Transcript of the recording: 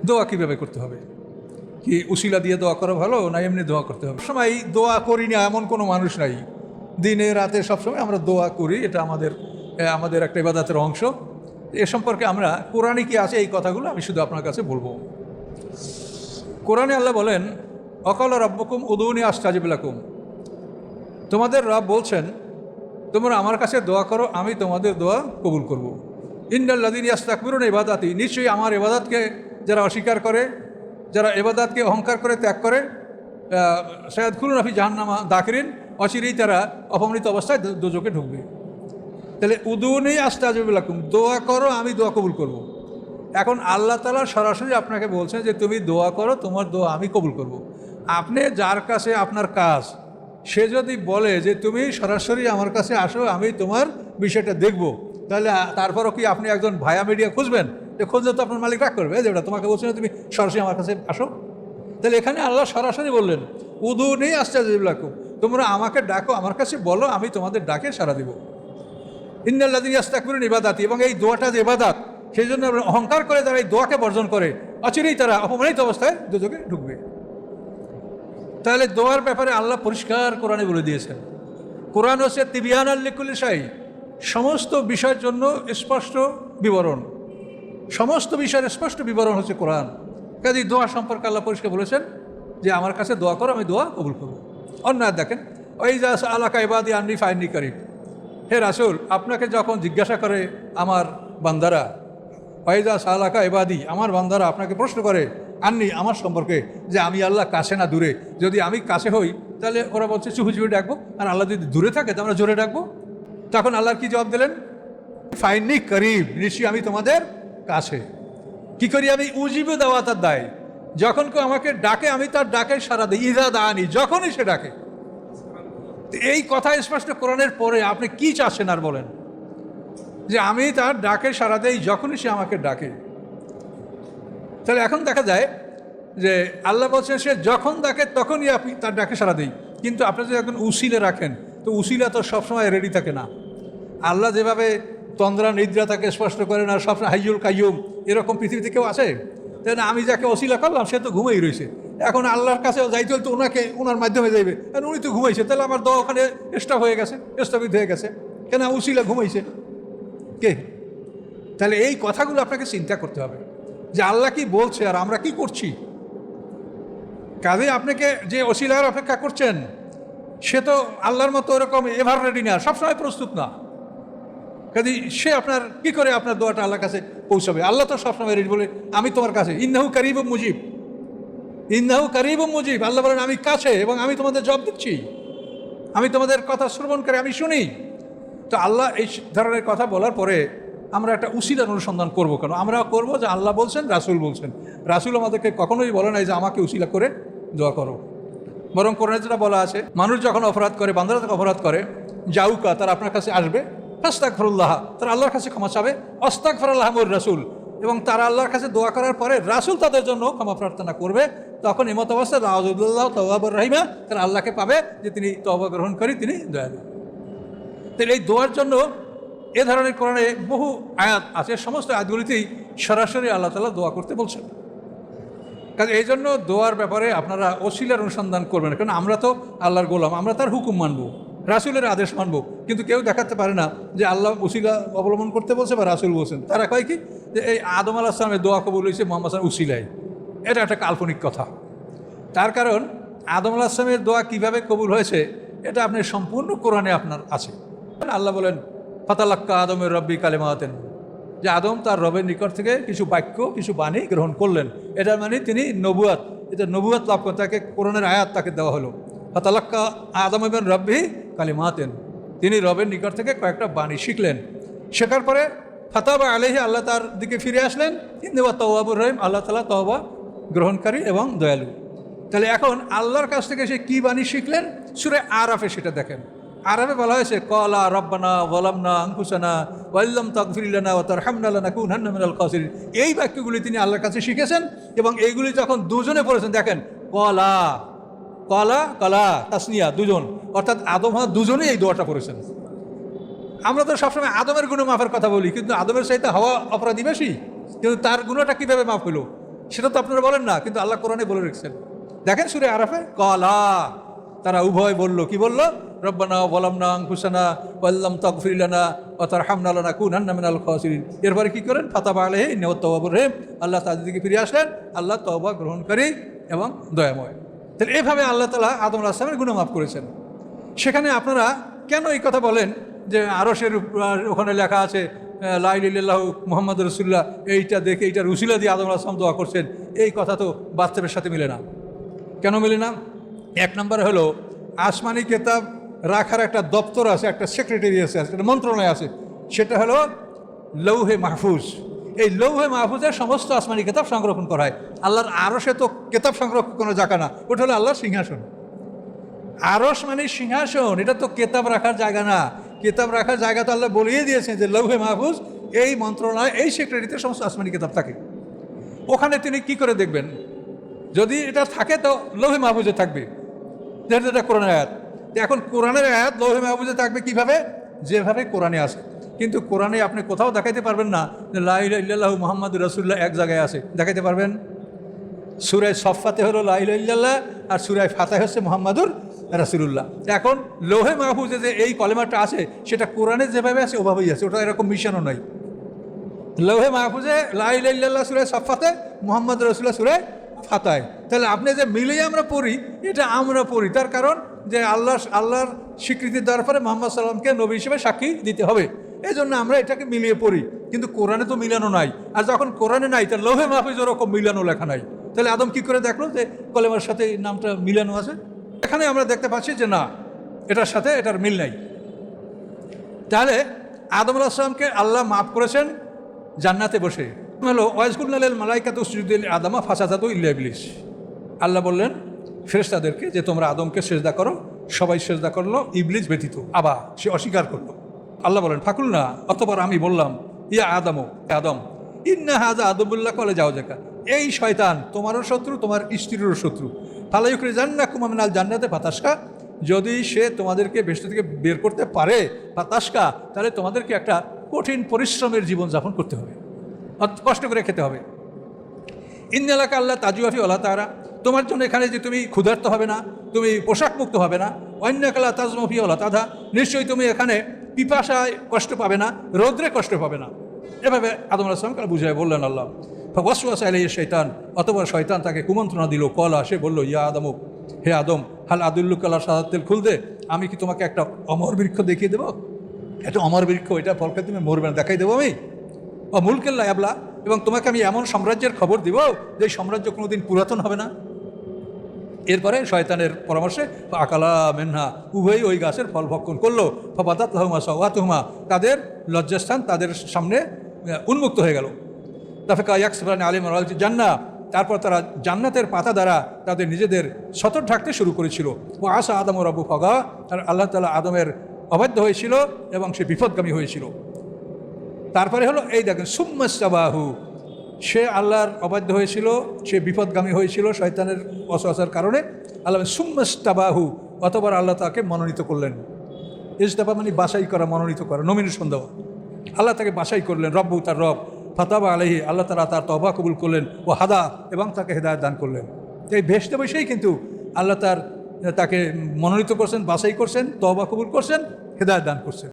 দোয়া কীভাবে করতে হবে, কি উসিলা দিয়ে দোয়া করা ভালো না এমনি দোয়া করতে হবে? সবসময় দোয়া করি না এমন কোনো মানুষ নাই। দিনে রাতে সবসময় আমরা দোয়া করি, এটা আমাদের একটা ইবাদতের অংশ। এ সম্পর্কে আমরা কোরআনে কি আছে এই কথাগুলো আমি শুধু আপনার কাছে বলবো। কোরআনে আল্লাহ বলেন, অকাল রব্বকুম উদুনি আস্তাজিব লাকুম, তোমাদের রব বলছেন তোমরা আমার কাছে দোয়া করো, আমি তোমাদের দোয়া কবুল করব। ইন্নাল্লাযীনা ইস্তাকবিরুনা ইবাদাতি, নিশ্চয়ই আমার ইবাদতকে যারা অস্বীকার করে, যারা ইবাদতকে অহংকার করে ত্যাগ করে, সায়াদখুলুনা ফি জাহান্নামা দাখিরিন, অচিরেই তারা অপমানিত অবস্থায় দোজখে ঢুকবে। তাহলে উদুনি আস্তাজিব লাকুম, দোয়া করো আমি দোয়া কবুল করব। এখন আল্লাহ তাআলা সরাসরি আপনাকে বলছেন যে তুমি দোয়া করো, তোমার দোয়া আমি কবুল করব। আপনি যার কাছে আপনার কাজ, সে যদি বলে যে তুমি সরাসরি আমার কাছে আসো, আমি তোমার বিষয়টা দেখব, তাহলে তারপরও কি আপনি একজন ভায়া মিডিয়া খুঁজবেন? যে খুঁজলে তো আপনার মালিক রাগ করবে, যে ওটা তোমাকে বলছে না তুমি সরাসরি আমার কাছে আসো। তাহলে এখানে আল্লাহ সরাসরি বললেন উদুনি আস্তাজিব লাকুম, তোমরা আমাকে ডাকো, আমার কাছে বলো, আমি তোমাদের ডাকে সাড়া দিব। ইন্নাল্লাযীনা ইস্তাকবিরুনা ইবাদাতি, এবং এই দোয়াটা যে ইবাদত, সেই জন্য অহংকার করে তারা এই দোয়াকে বর্জন করে, অচিরেই তারা অপমানিত অবস্থায় দোজখে ঢুকবে। তাহলে দোয়ার ব্যাপারে আল্লাহ পরিষ্কার কোরআনে বলে দিয়েছেন। কোরআন হচ্ছে তিবিয়ানাল লিকুল্লি শাই, সমস্ত বিষয়ের জন্য স্পষ্ট বিবরণ, সমস্ত বিষয়ের স্পষ্ট বিবরণ হচ্ছে কোরআন। কাজেই দোয়া সম্পর্কে আল্লাহ পরিষ্কার বলেছেন যে আমার কাছে দোয়া করো, আমি দোয়া কবুল করব। অন্যায় দেখেন, ওই যা আলাকা ইবাদি আন্নি ফাইন্নি করিব, হে রাসূল আপনাকে যখন জিজ্ঞাসা করে আমার বান্দারা, ওয়াইজা সালাকা ইবাদি, আমার বান্দারা আপনাকে প্রশ্ন করে আন্নি, আমার সম্পর্কে, যে আমি আল্লাহ কাছে না দূরে, যদি আমি কাছে হই তাহলে ওরা বলছে চুপি চুপি ডাকবো, আর আল্লাহ যদি দূরে থাকে তো আমরা জোরে ডাকবো। তখন আল্লাহর কি জবাব দিলেন? ফাইন্নি করিব, নিশ্চয়ই আমি তোমাদের কাছে। কি করি আমি? উজিবু দাওয়াতাদ দায়, যখন কেউ আমাকে ডাকে আমি তার ডাকে সাড়া দিই। ইযা দাআনি, যখনই সে ডাকে। এই কথা স্পষ্ট কোরআনের পরে আপনি কি চাচ্ছেন আর বলেন? যে আমি তার ডাকে সাড়া দেই যখনই সে আমাকে ডাকে। তাহলে এখন দেখা যায় যে আল্লাহ বলছেন সে যখন ডাকে তখনই আপনি তার ডাকে সাড়া দেই, কিন্তু আপনি যদি এখন উসিলে রাখেন তো উসিলা তো সবসময় রেডি থাকে না। আল্লাহ যেভাবে তন্দ্রা নিদ্রা তাকে স্পষ্ট করে না, সবসময় হাইয়ুল কাইয়ুম, এরকম পৃথিবীতে কেউ আছে? তাই না, আমি যাকে অসিলা করলাম সে তো ঘুমেই রয়েছে, এখন আল্লাহর কাছে যাইতে হলে তো ওনার মাধ্যমে যাইবে, আর উনি তো ঘুমাইছে, তাহলে আমার দোয়া ওখানে স্টপ হয়ে গেছে, স্থগিত হয়ে গেছে, কেন? উসিলা ঘুমাইছে কে? তাহলে এই কথাগুলো আপনাকে চিন্তা করতে হবে যে আল্লাহ কি বলছে আর আমরা কি করছি। কাজে আপনাকে যে ওসিলার অপেক্ষা করছেন সে তো আল্লাহর মতো ওরকম এভার রেডি না, সবসময় প্রস্তুত না। কাজে সে আপনার কি করে আপনার দোয়াটা আল্লাহর কাছে পৌঁছাবে? আল্লাহ তো সবসময় রেডি, বলে আমি তোমার কাছে। ইন্নাহু কারিবুম মুজিব, ইন্নাহু কারিবুম মুজিব, আল্লাহ বলেন আমি কাছে এবং আমি তোমাদের জবাব দিচ্ছি, আমি তোমাদের কথা শ্রবণ করে আমি শুনি। তো আল্লাহ এই ধরনের কথা বলার পরে আমরা একটা উসিলার অনুসন্ধান করবো কেন? আমরা করবো যে আল্লাহ বলছেন, রাসূল বলছেন। রাসূল আমাদেরকে কখনোই বলে নাই যে আমাকে উসিলা করে দোয়া করো, বরং কোরআনে যেটা বলা আছে, মানুষ যখন অপরাধ করে, বান্দারা যখন অপরাধ করে, জাউকা, তারা আপনার কাছে আসবে, ফাস্তাগফিরুল্লাহ, তারা আল্লাহর কাছে ক্ষমা চাবে, আস্তাগফিরুল্লাহুর রাসূল, এবং তারা আল্লাহর কাছে দোয়া করার পরে রাসূল তাদের জন্য ক্ষমা প্রার্থনা করবে। তখন এমত অবস্থায় রাউযুল্লাহ তাওয়াবুর রহিমা, তারা আল্লাহকে পাবে যে তিনি তওবা গ্রহণ করি, তিনি দয়ালু। তাহলে এই দোয়ার জন্য এ ধরনের কোরআনে বহু আয়াত আছে, সমস্ত আয়াতগুলিতেই সরাসরি আল্লাহ তাআলা দোয়া করতে বলছেন। কাজে এই জন্য দোয়ার ব্যাপারে আপনারা ওসিলার অনুসন্ধান করবেন, কারণ আমরা তো আল্লাহর গোলাম, আমরা তার হুকুম মানবো, রাসূলের আদেশ মানবো, কিন্তু কেউ দেখাতে পারে না যে আল্লাহ ওসিলা অবলম্বন করতে বলছে বা রাসূল বলছেন। তারা কয় কি যে এই আদম আলাইহিস সালামের দোয়া কবুল হয়েছে মুহাম্মদ সাল্লাল্লাহু আলাইহি ওয়াসাল্লাম উসিলায়, এটা একটা কাল্পনিক কথা। তার কারণ আদম আলাইহিস সালামের দোয়া কীভাবে কবুল হয়েছে এটা আপনি সম্পূর্ণ কোরআনে আপনার আছে। আল্লাহ বলেন ফাতালাক্কা আদমের রব্বি কালিমাতিন, যে আদম তার রবের নিকট থেকে কিছু বাক্য, কিছু বাণী গ্রহণ করলেন, এটার মানে তিনি নবুয়াত, এটা নবুয়াত লাভ করেন, তাকে কোরআনের আয়াত তাকে দেওয়া হলো। ফাতালাক্কা আদম ইবন রব্বি কালিমাতিন, তিনি রবের নিকট থেকে কয়েকটা বাণী শিখলেন। শেখার পরে ফাতাবা আলাইহি, আল্লাহ তার দিকে ফিরে আসলেন। ইন্নাহু তাওয়াবুর রহিম, আল্লাহ তাআলা তওবা গ্রহণকারী এবং দয়ালু। তাহলে এখন আল্লাহর কাছ থেকে সে কী বাণী শিখলেন, সূরা আরাফে সেটা দেখেন। আরাফে বলা হয়েছে ক্বালা রব্বানা যালামনা আনফুসানা ওয়া ইল্লাম তাগফির লানা ওয়া তারহামনা লানাকুনান্না মিনাল খাসিরিন। এই বাক্যগুলি তিনি আল্লাহর কাছে শিখেছেন এবং এইগুলি যখন দুজনে পড়েছেন, দেখেন ক্বালা ক্বালা ক্বালা তাসনিয়া, দুজন, অর্থাৎ আদম হাওয়া দুজনেই এই দোয়াটা পড়েছেন। আমরা তো সবসময় আদমের গুণ মাফের কথা বলি, কিন্তু আদমের চাইতে হাওয়া অপরাধী বেশি, কিন্তু তার গুণটা কীভাবে মাফ হলো? সেটা তো আপনারা বলেন না, কিন্তু আল্লাহ কোরআনে বলে রেখেছেন। দেখেন সূরা আরাফে, কলা, তারা উভয় বলল, কি বলল? রব্বানা যালামনা আনফুসানা ওয়া ইল্লাম তাগফির লানা ওয়া তারহামনা লানাকুনান্না মিনাল খাসিরিন। এরপরে কি করেন? ফাতাবা আলাইহি ইন্নাহু তাওয়াবুর রহিম। আল্লাহ তাদের দিকে ফিরে আসলেন, আল্লাহ তওবা গ্রহণকারী এবং দয়াময়। তাহলে এইভাবে আল্লাহ তাআলা আদম আলাইহিস সালামের গুনাহ মাফ করেছেন। সেখানে আপনারা কেন এই কথা বলেন যে আরশের ওখানে লেখা আছে লা ইলাহা ইল্লাল্লাহু মুহাম্মাদুর রাসূলুল্লাহ, এইটা দেখে এইটার উসিলা দিয়ে আদম আলাইহিস সালাম দোয়া করছেন? এই কথা তো বাস্তবের সাথে মিলে না। কেন মিলে না? এক নম্বরে হলো, আসমানি কিতাব রাখার একটা দপ্তর আছে, একটা সেক্রেটারি আছে, একটা মন্ত্রণালয় আছে, সেটা হলো লৌহে মাহফুজ। এই লৌহে মাহফুজে সমস্ত আসমানি কিতাব সংরক্ষণ করা হয়। আল্লাহর আরশে তো কিতাব সংরক্ষণ করার জায়গা না, ওটা হলো আল্লাহর সিংহাসন। আরশ মানে সিংহাসন, এটা তো কিতাব রাখার জায়গা না। কিতাব রাখার জায়গা তো আল্লাহ বলিয়ে দিয়েছেন যে লৌহে মাহফুজ, এই মন্ত্রণালয়, এই সেক্রেটারিতে সমস্ত আসমানি কিতাব থাকে। ওখানে তিনি কি করে দেখবেন? যদি এটা থাকে তো লৌহে মাহফুজে থাকবে, যেহেতু এটা কোরআনের আয়াত। এখন কোরআনের আয়াত লৌহে মাহফুজে থাকবে কিভাবে? যেভাবে কোরআনে আছে। কিন্তু কোরআনে আপনি কোথাও দেখাইতে পারবেন না যে লা ইলাহা ইল্লাল্লাহু মুহাম্মাদুর রাসূলুল্লাহ এক জায়গায় আছে, দেখাইতে পারবেন? সূরা সফফাতে হলো লা ইলাহা ইল্লাল্লাহ, আর সূরা ফাতিহা হচ্ছে মুহাম্মাদুর রাসূলুল্লাহ। এখন লৌহে মাহফুজে যে এই কলেমাটা আছে, সেটা কোরআনে যেভাবে আছে ওভাবেই আছে, ওটা এরকম মিশনও নয়। লৌহে মাহফুজে লা ইলাহা ইল্লাল্লাহ সূরা সফফাতে, মুহাম্মাদুর রাসূলুল্লাহ সূরা ফাতায়। তাহলে আপনি যে মিলিয়ে আমরা পড়ি, এটা আমরা পড়ি তার কারণ যে আল্লাহর স্বীকৃতি দেওয়ার পরে মুহাম্মদ সাল্লামকে নবী হিসেবে সাক্ষী দিতে হবে, এই জন্য আমরা এটাকে মিলিয়ে পড়ি। কিন্তু কোরআনে তো মিলানো নাই। আর যখন কোরআনে নাই, তার লৌহে মাহফুজ ওরকম মিলানো লেখা নাই। তাহলে আদম কি করে দেখলো যে কলেমার সাথে এই নামটা মিলানো আছে? এখানে আমরা দেখতে পাচ্ছি যে না, এটার সাথে এটার মিল নাই। তাহলে আদম আলাইহিস সালামকে আল্লাহ মাফ করেছেন জান্নাতে বসে। হলো ওয়াজকুলনা লিল মালাইকাতি উসজুদু লিল আদমা ফাসাজাদু ইল্লা ইবলিস। আল্লাহ বললেন ফেরেশতাদেরকে যে তোমরা আদমকে সিজদা করো, সবাই সিজদা করলো, ইবলিস ব্যতীত। আবা, সে অস্বীকার করলো। আল্লাহ বলেন ফাকুলনা, অতঃপর আমি বললাম, ইয়া আদম ইন্না হাযা আদুবুল্লাহ কলে যাও জাকা, এই শয়তান তোমারও শত্রু, তোমার স্ত্রীরও শত্রু। ফালা ইউখরিজান্নাকুম মিনাল জান্নাতি ফাতাশকা, যদি সে তোমাদেরকে বেহেশত থেকে বের করতে পারে, ফাতাশকা, তাহলে তোমাদেরকে একটা কঠিন পরিশ্রমের জীবনযাপন করতে হবে, কষ্ট করে খেতে হবে। ইন্নালাকা আল্লাহ তাজুয়াফি ওয়ালা তারা, তোমার জন্য এখানে যে তুমি ক্ষুধার্ত হবে না, তুমি পোশাক মুক্ত হবে না। অন্যাকালা তাজমফি ওয়ালা তাধা, নিশ্চয়ই তুমি এখানে পিপাসায় কষ্ট পাবে না, রৌদ্রে কষ্ট পাবে না। এভাবে আদম আলাইহিস সালামকে বুঝায় বললেন আল্লাহ। ফাওয়াসওয়াসা ইলাইহি শাইতান, অতঃপর শয়তান তাকে কুমন্ত্রণা দিল। কলা, সে বলল, ইয়া আদম, হে আদম, হাল আদুল্লুকা আলা শাজারাতিল খুলদে, আমি কি তোমাকে একটা অমর বৃক্ষ দেখিয়ে দেবো? একটা অমর বৃক্ষ, এটা ফল খেয়ে তুমি মরবে না, দেখাই দেবো আমি। ও মুলকেল লা ইয়াবলা, এবং তোমাকে আমি এমন সাম্রাজ্যের খবর দিব যে সাম্রাজ্য কোনোদিন পুরাতন হবে না। এরপরে শয়তানের পরামর্শে আকালা মেনহা, উভয়ই ওই গাছের ফল ভক্ষণ করলো। ফাবাদাত লাহুমা সাওয়াতুহুমা, তাদের লজ্জাস্থান তাদের সামনে উন্মুক্ত হয়ে গেল। তাফিকা ইয়াকসিফানি আলিম আল জান্নাহ, তারপর তারা জান্নাতের পাতা দ্বারা তাদের নিজেদের সতর ঢাকতে শুরু করেছিল। ও আসা আদম ও রাব্বু ফাগা, আর আল্লাহ তাআলা আদমের অবাধ্য হয়েছিল এবং সে বিপদগামী হয়েছিল। তারপরে হলো এই দেখেন সুম্মাস্তাবাহু, সে আল্লাহর অবাধ্য হয়েছিল, সে বিপদগামী হয়েছিল শয়তানের ওয়াসওয়াসার কারণে। আল্লাহ সুম্মাস্তাবাহু, অতবার আল্লাহ তাকে মনোনীত করলেন। ইজতাবা মানে বাছাই করা, মনোনীত করা, নমিনেশন দেওয়া। আল্লাহ তাকে বাছাই করলেন, রব্বু তার রব, ফাতাবা আলাইহি, আল্লাহ তাআলা তার তওবা কবুল করলেন, ও হাদা, এবং তাকে হেদায়েত দান করলেন। এই ভেস্তে বসেই কিন্তু আল্লাহ তাকে মনোনীত করছেন, বাছাই করছেন, তওবা কবুল করছেন, হেদায়েত দান করছেন।